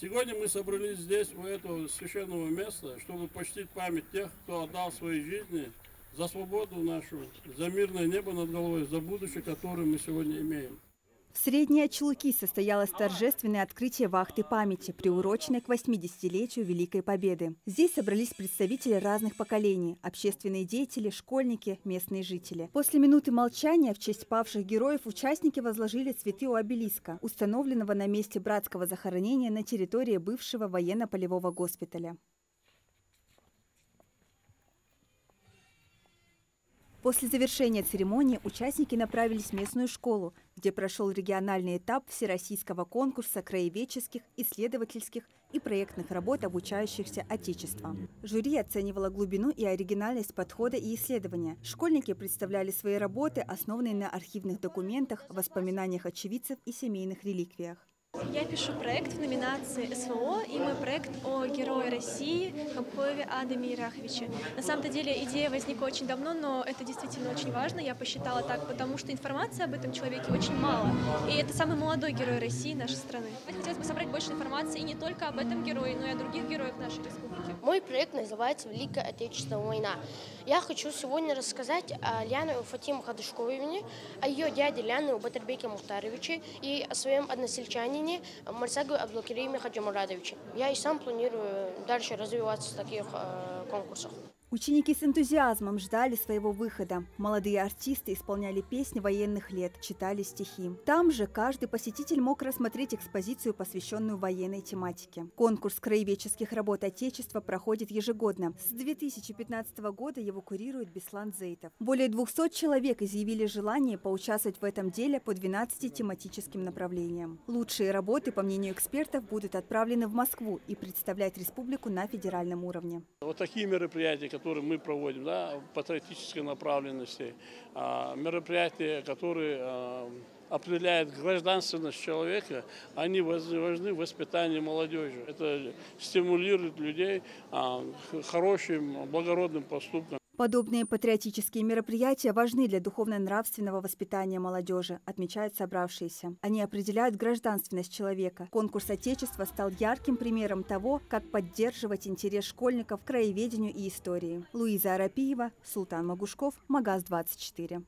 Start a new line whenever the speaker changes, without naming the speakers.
Сегодня мы собрались здесь, у этого священного места, чтобы почтить память тех, кто отдал свои жизни за свободу нашу, за мирное небо над головой, за будущее, которое мы сегодня имеем.
В Средней Очелуки состоялось торжественное открытие вахты памяти, приуроченной к 80-летию Великой Победы. Здесь собрались представители разных поколений – общественные деятели, школьники, местные жители. После минуты молчания в честь павших героев участники возложили цветы у обелиска, установленного на месте братского захоронения на территории бывшего военно-полевого госпиталя. После завершения церемонии участники направились в местную школу, где прошел региональный этап всероссийского конкурса краеведческих, исследовательских и проектных работ, обучающихся Отечеству. Жюри оценивало глубину и оригинальность подхода и исследования. Школьники представляли свои работы, основанные на архивных документах, воспоминаниях очевидцев и семейных реликвиях.
Я пишу проект в номинации СВО, и мой проект о герое России Кобкове Адаме Ираховиче. На самом-то деле идея возникла очень давно, но это действительно очень важно, я посчитала так, потому что информации об этом человеке очень мало. И это самый молодой герой России, нашей страны. Хотелось бы собрать больше информации и не только об этом герое, но и о других героях нашей республики.
Мой проект называется «Великая Отечественная война». Я хочу сегодня рассказать о Ляне Фатиме Хадышкове, о ее дяде Ляне Батырбеке Мухтаровиче и о своем односельчанине Марсагу Абдулкериме Хаджимурадовиче. Я и сам планирую дальше развиваться в таких конкурсах.
Ученики с энтузиазмом ждали своего выхода. Молодые артисты исполняли песни военных лет, читали стихи. Там же каждый посетитель мог рассмотреть экспозицию, посвященную военной тематике. Конкурс краеведческих работ Отечества проходит ежегодно. С 2015 года его курирует Беслан Зейтов. Более 200 человек изъявили желание поучаствовать в этом деле по 12 тематическим направлениям. Лучшие работы, по мнению экспертов, будут отправлены в Москву и представлять республику на федеральном уровне.
Вот такие мероприятия, которые мы проводим, да, в патриотической направленности, мероприятия, которые определяют гражданственность человека, они важны в воспитании молодежи. Это стимулирует людей хорошим, благородным поступкам.
Подобные патриотические мероприятия важны для духовно-нравственного воспитания молодежи, отмечают собравшиеся. Они определяют гражданственность человека. Конкурс Отечества стал ярким примером того, как поддерживать интерес школьников к краеведению и истории. Луиза Арапиева, Султан Магушков, Магаз 24.